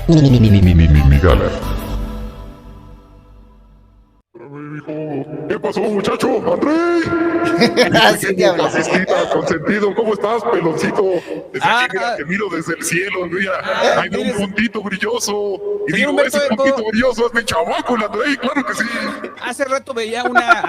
Mi gala. ¿Qué pasó, muchacho? ¡André! Así te hablas. Asistita, consentido, ¿cómo estás, peloncito? Desde aquí, mira, te miro desde el cielo, mira. Hay un puntito brilloso. Y Señor digo, Humberto ese Eco. puntito brilloso es mi chamaco, el André, claro que sí. Hace rato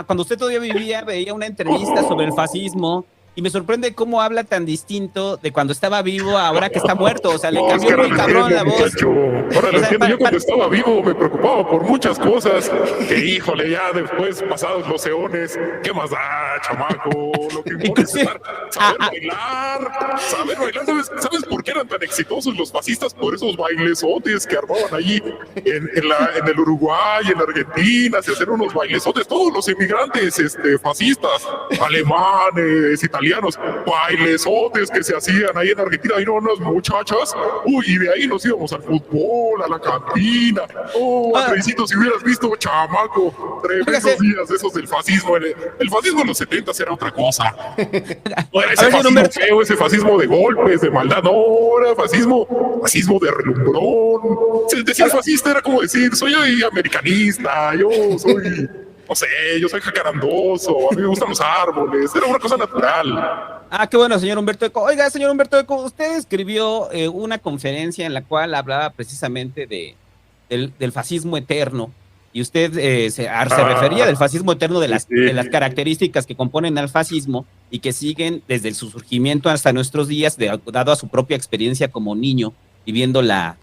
cuando usted todavía vivía, veía una entrevista sobre el fascismo y me sorprende cómo habla tan distinto de cuando estaba vivo a ahora que está muerto. O sea, le No, cambió es que muy ahora lo cabrón la entiendo, voz. muchacho. Ahora lo O sea, entiendo. Yo cuando estaba vivo me preocupaba por muchas cosas. Que híjole, ya después, pasados los eones, ¿qué más da, chamaco? Lo que importa es saber bailar. Saber bailar. ¿Sabes por qué eran tan exitosos los fascistas? Por esos bailesotes que armaban allí en el Uruguay, en Argentina. Se hacían unos bailesotes. Todos los inmigrantes fascistas, alemanes, italianos, bailesotes que se hacían ahí en Argentina, ahí no unas muchachas, y de ahí nos íbamos al fútbol, a la cantina. Andresito, si hubieras visto, chamaco, tremendos días esos del fascismo. El fascismo en los 70 era otra cosa. No era ese fascismo feo, ese fascismo de golpes, de maldad, no, era fascismo de relumbrón. Decir fascista era como decir, soy americanista, yo soy... No sé, yo soy jacarandoso, a mí me gustan los árboles, era una cosa natural. Qué bueno, señor Humberto Eco. Oiga, señor Humberto Eco, usted escribió una conferencia en la cual hablaba precisamente del fascismo eterno, y usted se refería del fascismo eterno, de las características que componen al fascismo y que siguen desde su surgimiento hasta nuestros días, dado a su propia experiencia como niño, viviendo la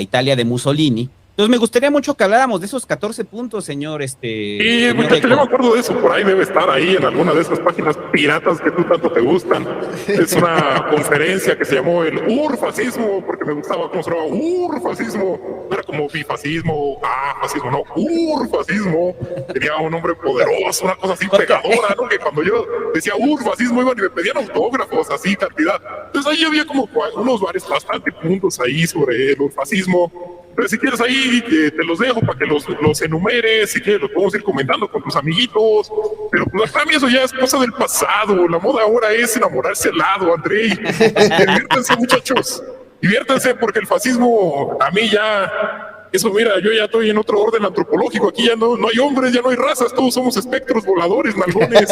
Italia de Mussolini. Entonces me gustaría mucho que habláramos de esos 14 puntos, señor. Sí, muchacho, yo me acuerdo de eso, por ahí debe estar ahí en alguna de esas páginas piratas que tú tanto te gustan. Es una conferencia que se llamó el urfascismo, porque me gustaba cómo se llamaba urfascismo. No era como bifascismo, fascismo, no, urfascismo. Tenía un nombre poderoso, una cosa así pegadora, ¿no? Que cuando yo decía urfascismo iban y me pedían autógrafos, así, cantidad. Entonces ahí había como unos bastante puntos ahí sobre el urfascismo. Pero si quieres ahí, te los dejo para que los enumeres, si quieres los podemos ir comentando con tus amiguitos, pero pues para mí eso ya es cosa del pasado, la moda ahora es enamorarse al lado, André. Diviértanse, muchachos, diviértanse, porque el fascismo, a mí ya, eso mira, yo ya estoy en otro orden antropológico, aquí ya no hay hombres, ya no hay razas, todos somos espectros voladores, nalgones,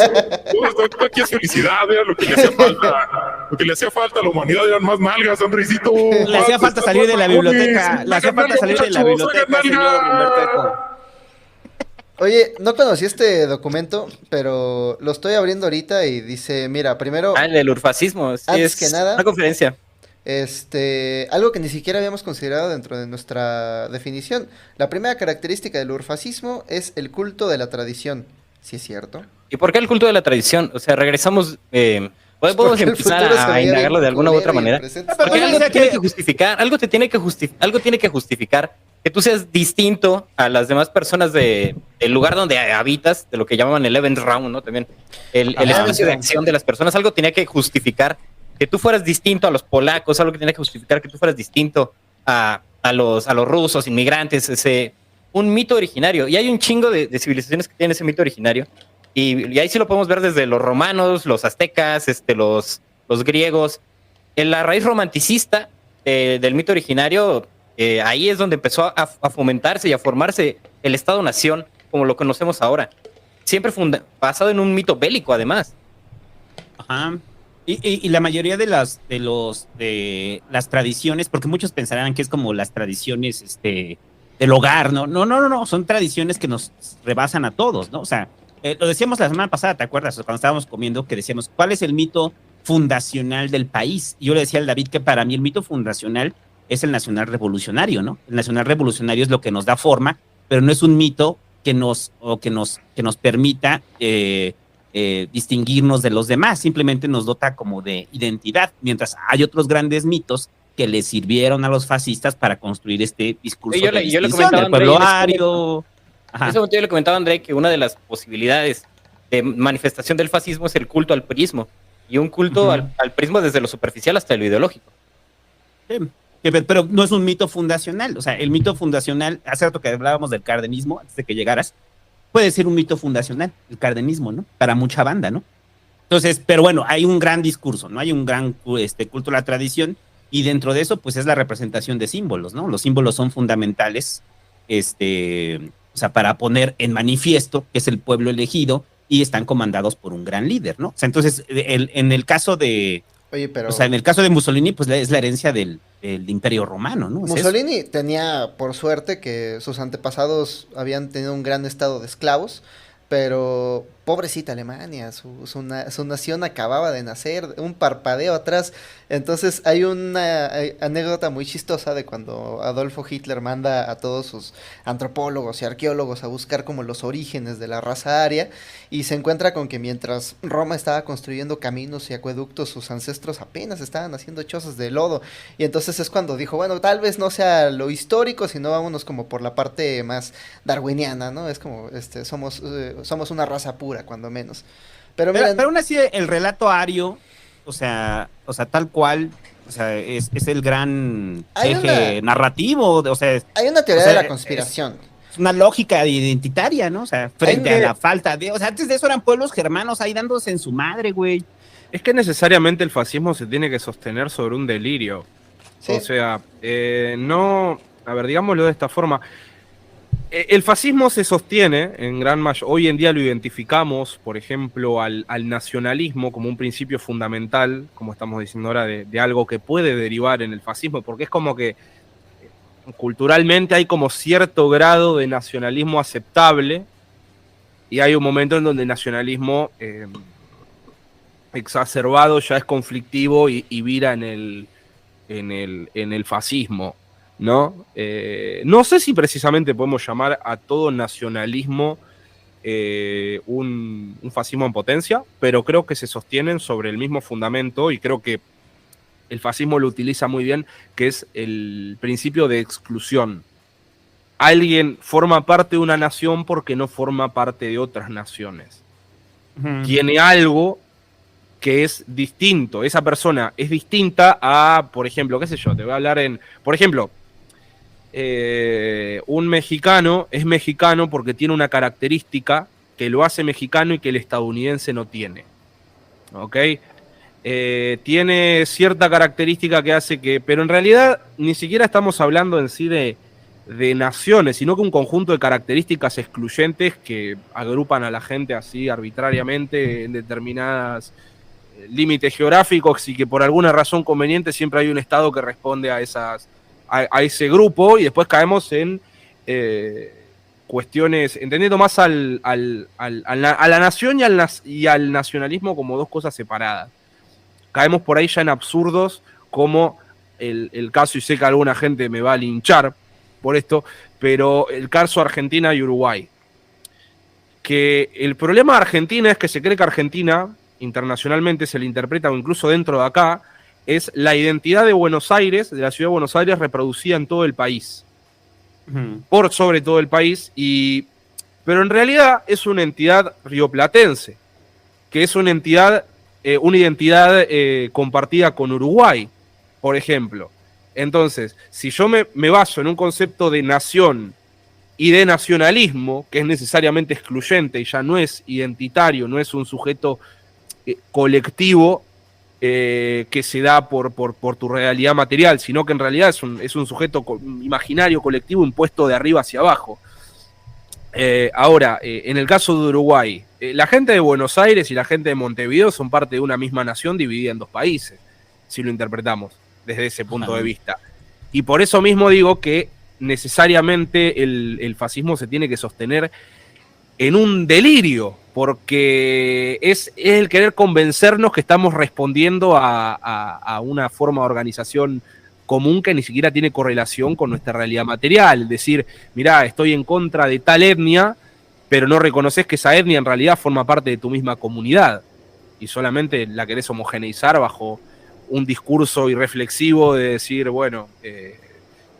todo aquí es felicidad, era lo que le hacía falta. Lo que le hacía falta a la humanidad eran más nalgas, Andresito. Le hacía falta salir de la biblioteca. Le hacía falta salir de la biblioteca, señor Humberto Eco. Oye, no conocí este documento, pero lo estoy abriendo ahorita y dice, mira, primero... el del urfascismo, sí, antes que nada, una conferencia. Algo que ni siquiera habíamos considerado dentro de nuestra definición. La primera característica del urfascismo es el culto de la tradición. ¿Sí es cierto? ¿Y por qué el culto de la tradición? O sea, regresamos... podemos empezar a indagarlo de alguna u otra manera. Porque algo te tiene que justificar, algo tiene que justificar que tú seas distinto a las demás personas del lugar donde habitas, de lo que llamaban el event round, ¿no? También el espacio de acción de las personas. Algo tenía que justificar que tú fueras distinto a los polacos, algo que tenía que justificar que tú fueras distinto a los rusos, inmigrantes, un mito originario. Y hay un chingo de civilizaciones que tienen ese mito originario. Y ahí sí lo podemos ver desde los romanos, los aztecas, los griegos. En la raíz romanticista del mito originario, ahí es donde empezó a fomentarse y a formarse el Estado-Nación como lo conocemos ahora. Siempre basado en un mito bélico, además. Ajá. Y la mayoría de las tradiciones, porque muchos pensarán que es como las tradiciones del hogar, ¿no? No, son tradiciones que nos rebasan a todos, ¿no? O sea, lo decíamos la semana pasada, ¿te acuerdas? Cuando estábamos comiendo, que decíamos, ¿cuál es el mito fundacional del país? Y yo le decía al David que para mí el mito fundacional es el nacional revolucionario, ¿no? El nacional revolucionario es lo que nos da forma, pero no es un mito que nos permita distinguirnos de los demás, simplemente nos dota como de identidad, mientras hay otros grandes mitos que le sirvieron a los fascistas para construir este discurso yo de le distinción comentaba del pueblo André, ario. En ese momento yo le comentaba a André que una de las posibilidades de manifestación del fascismo es el culto al prismo, y un culto al prismo desde lo superficial hasta lo ideológico. Sí, pero no es un mito fundacional. O sea, el mito fundacional, hace rato que hablábamos del cardenismo, antes de que llegaras, puede ser un mito fundacional, el cardenismo, ¿no? Para mucha banda, ¿no? Entonces, pero bueno, hay un gran discurso, ¿no? Hay un gran culto a la tradición, y dentro de eso, pues es la representación de símbolos, ¿no? Los símbolos son fundamentales, o sea, para poner en manifiesto que es el pueblo elegido y están comandados por un gran líder, ¿no? O sea, entonces, en el caso de... Oye, pero... O sea, en el caso de Mussolini, pues es la herencia del Imperio Romano, ¿no? Mussolini tenía, por suerte, que sus antepasados habían tenido un gran estado de esclavos, pero pobrecita Alemania, su nación acababa de nacer, un parpadeo atrás. Entonces hay una anécdota muy chistosa de cuando Adolfo Hitler manda a todos sus antropólogos y arqueólogos a buscar como los orígenes de la raza aria, y se encuentra con que mientras Roma estaba construyendo caminos y acueductos, sus ancestros apenas estaban haciendo chozas de lodo. Y entonces es cuando dijo, bueno, tal vez no sea lo histórico, sino vámonos como por la parte más darwiniana, ¿no? Es como, somos una raza pura, cuando menos. Pero aún así, el relato ario, o sea, tal cual, o sea, es el gran eje narrativo, o sea... Hay una teoría de la conspiración. Es una lógica identitaria, ¿no? O sea, frente a la falta de... O sea, antes de eso eran pueblos germanos ahí dándose en su madre, güey. Es que necesariamente el fascismo se tiene que sostener sobre un delirio. ¿Sí? O sea, no... A ver, digámoslo de esta forma... El fascismo se sostiene en gran mayoría. Hoy en día lo identificamos, por ejemplo, al nacionalismo como un principio fundamental, como estamos diciendo ahora, de algo que puede derivar en el fascismo, porque es como que culturalmente hay como cierto grado de nacionalismo aceptable y hay un momento en donde el nacionalismo exacerbado ya es conflictivo y vira en el fascismo. ¿No? No sé si precisamente podemos llamar a todo nacionalismo un fascismo en potencia, pero creo que se sostienen sobre el mismo fundamento y creo que el fascismo lo utiliza muy bien, que es el principio de exclusión. Alguien forma parte de una nación porque no forma parte de otras naciones. Tiene algo que es distinto. Esa persona es distinta a, por ejemplo, qué sé yo, te voy a hablar por ejemplo, un mexicano es mexicano porque tiene una característica que lo hace mexicano y que el estadounidense no tiene. ¿Ok? Tiene cierta característica que hace que... Pero en realidad ni siquiera estamos hablando en sí de naciones, sino que un conjunto de características excluyentes que agrupan a la gente así arbitrariamente en determinados límites geográficos y que por alguna razón conveniente siempre hay un estado que responde a ese grupo, y después caemos en cuestiones, entendiendo más a la nación y al nacionalismo como dos cosas separadas. Caemos por ahí ya en absurdos como el caso, y sé que alguna gente me va a linchar por esto, pero el caso Argentina y Uruguay. Que el problema de Argentina es que se cree que Argentina, internacionalmente se le interpreta, o incluso dentro de acá, es la identidad de Buenos Aires, de la ciudad de Buenos Aires, reproducida en todo el país. Por sobre todo el país, pero en realidad es una entidad rioplatense, que es una identidad compartida con Uruguay, por ejemplo. Entonces, si yo me baso en un concepto de nación y de nacionalismo, que es necesariamente excluyente y ya no es identitario, no es un sujeto colectivo, que se da por tu realidad material, sino que en realidad es un sujeto imaginario, colectivo, impuesto de arriba hacia abajo. Ahora, en el caso de Uruguay, la gente de Buenos Aires y la gente de Montevideo son parte de una misma nación dividida en dos países, si lo interpretamos desde ese punto de vista. Y por eso mismo digo que necesariamente el fascismo se tiene que sostener en un delirio, porque es el querer convencernos que estamos respondiendo a una forma de organización común que ni siquiera tiene correlación con nuestra realidad material. Es decir, mirá, estoy en contra de tal etnia, pero no reconoces que esa etnia en realidad forma parte de tu misma comunidad y solamente la querés homogeneizar bajo un discurso irreflexivo de decir, bueno,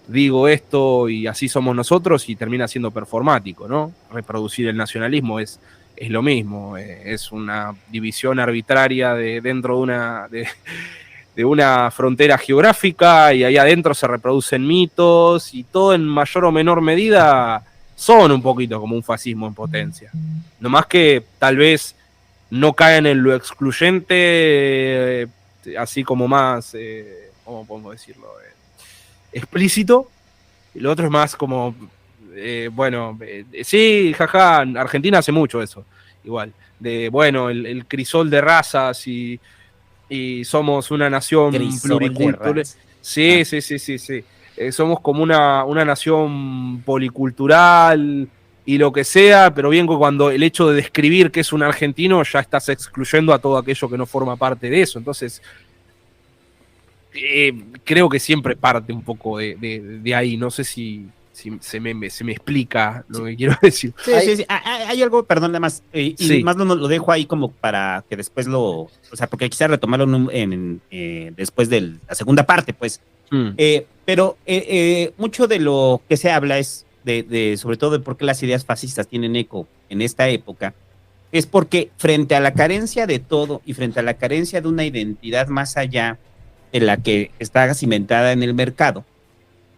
digo esto y así somos nosotros, y termina siendo performático, ¿no? Reproducir el nacionalismo es lo mismo, es una división arbitraria dentro de una frontera geográfica, y ahí adentro se reproducen mitos, y todo en mayor o menor medida son un poquito como un fascismo en potencia. No más que tal vez no caen en lo excluyente, así como más ¿cómo podemos decirlo? Explícito. Y lo otro es más como, sí, jaja, Argentina hace mucho eso, igual. De, bueno, el crisol de razas y somos una nación pluricultural. Sí. Somos como una nación policultural y lo que sea, pero bien que cuando el hecho de describir que es un argentino ya estás excluyendo a todo aquello que no forma parte de eso. Entonces, creo que siempre parte un poco de ahí. No sé si se me explica lo que quiero decir. Sí. Hay algo, perdón, nada más. Y más lo dejo ahí como para que después o sea, porque quisiera retomarlo después de la segunda parte, pues. Pero mucho de lo que se habla es sobre todo de por qué las ideas fascistas tienen eco en esta época, es porque frente a la carencia de todo y frente a la carencia de una identidad más allá de la que está cimentada en el mercado,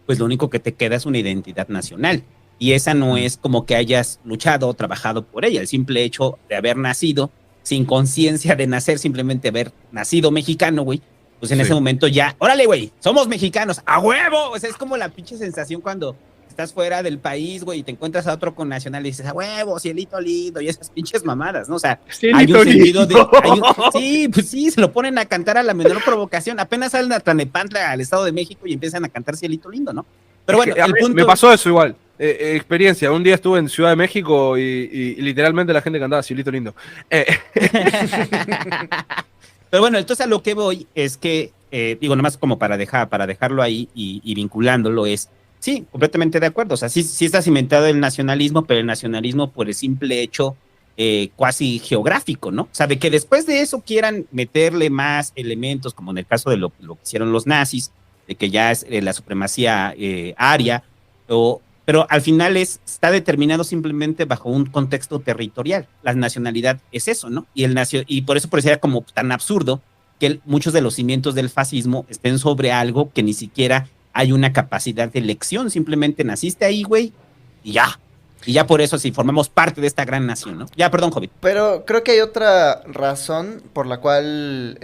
pues lo único que te queda es una identidad nacional. Y esa no es como que hayas luchado o trabajado por ella. El simple hecho de haber nacido sin conciencia de nacer, simplemente haber nacido mexicano, güey, pues en ese momento ya, órale, güey, somos mexicanos, ¡a huevo! O sea, es como la pinche sensación cuando estás fuera del país, güey, y te encuentras a otro connacional y dices, ¡a huevo, cielito lindo! Y esas pinches mamadas, ¿no? O sea, cielito hay un sentido lindo. Sí, pues sí, se lo ponen a cantar a la menor provocación. Apenas salen a Tlanepantla, al Estado de México, y empiezan a cantar cielito lindo, ¿no? Pero bueno, el punto... Me pasó eso igual. Experiencia. Un día estuve en Ciudad de México y literalmente la gente cantaba cielito lindo. Pero bueno, entonces a lo que voy es que, digo, nomás como para dejarlo ahí y vinculándolo es, sí, completamente de acuerdo. O sea, sí está cimentado el nacionalismo, pero el nacionalismo por el simple hecho cuasi geográfico, ¿no? O sea, de que después de eso quieran meterle más elementos, como en el caso de lo que hicieron los nazis, de que ya es la supremacía aria, pero al final está determinado simplemente bajo un contexto territorial. La nacionalidad es eso, ¿no? Y por eso parecía como tan absurdo que muchos de los cimientos del fascismo estén sobre algo que ni siquiera hay una capacidad de elección. Simplemente naciste ahí, güey, y ya. Y ya por eso sí, formamos parte de esta gran nación, ¿no? Ya, perdón, Joven. Pero creo que hay otra razón por la cual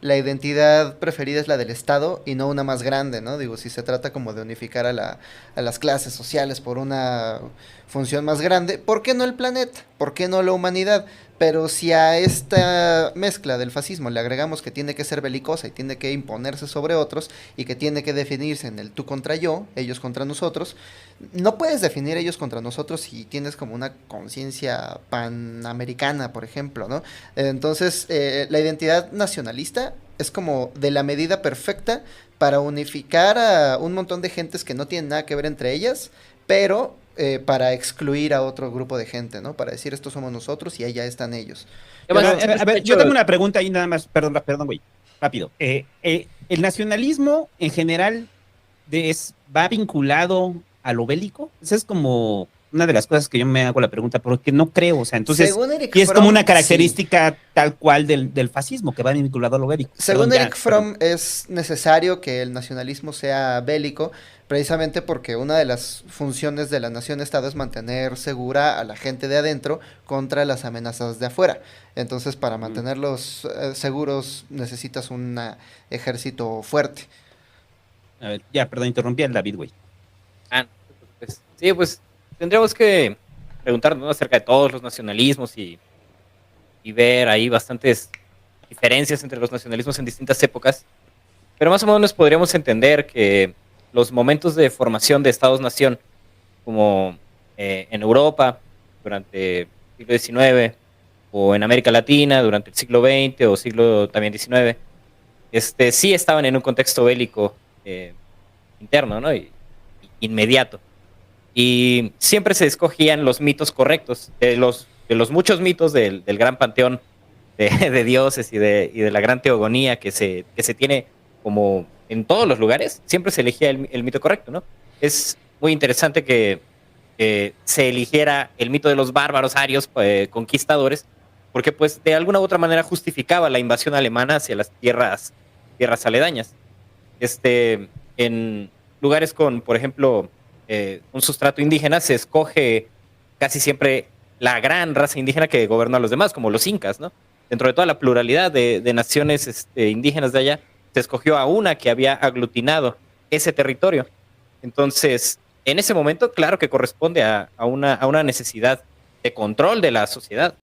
la identidad preferida es la del Estado y no una más grande, ¿no? Digo, si se trata como de unificar a las clases sociales por una función más grande, ¿por qué no el planeta? ¿Por qué no la humanidad? Pero si a esta mezcla del fascismo le agregamos que tiene que ser belicosa y tiene que imponerse sobre otros y que tiene que definirse en el tú contra yo, ellos contra nosotros, no puedes definir ellos contra nosotros si tienes como una conciencia panamericana, por ejemplo, ¿no? Entonces, la identidad nacionalista es como de la medida perfecta para unificar a un montón de gentes que no tienen nada que ver entre ellas, pero para excluir a otro grupo de gente, ¿no? Para decir, estos somos nosotros y allá están ellos. A ver, yo tengo una pregunta ahí nada más, perdón, güey, rápido. ¿El nacionalismo en general va vinculado a lo bélico? Esa es como una de las cosas que yo me hago la pregunta, porque no creo, o sea, entonces, y es como una característica tal cual del fascismo, que va vinculado a lo bélico. Según Eric Fromm, es necesario que el nacionalismo sea bélico, precisamente porque una de las funciones de la nación-estado es mantener segura a la gente de adentro contra las amenazas de afuera. Entonces, para mantenerlos seguros, necesitas un ejército fuerte. A ver, ya, perdón, interrumpí al David, güey. Sí, pues tendríamos que preguntarnos acerca de todos los nacionalismos y ver ahí bastantes diferencias entre los nacionalismos en distintas épocas. Pero más o menos podríamos entender que los momentos de formación de estados-nación, como en Europa durante el siglo XIX, o en América Latina durante el siglo XX o siglo también XIX, sí estaban en un contexto bélico interno, ¿no? Y inmediato. Y siempre se escogían los mitos correctos, de los muchos mitos del gran panteón de dioses y de la gran teogonía que se tiene como en todos los lugares. Siempre se elegía el mito correcto, ¿no? Es muy interesante que se eligiera el mito de los bárbaros arios conquistadores, porque pues de alguna u otra manera justificaba la invasión alemana hacia las tierras aledañas. En lugares con, por ejemplo, un sustrato indígena, se escoge casi siempre la gran raza indígena que gobernó a los demás, como los incas, ¿no? Dentro de toda la pluralidad de naciones indígenas de allá, se escogió a una que había aglutinado ese territorio. Entonces, en ese momento, claro que corresponde a una necesidad de control de la sociedad.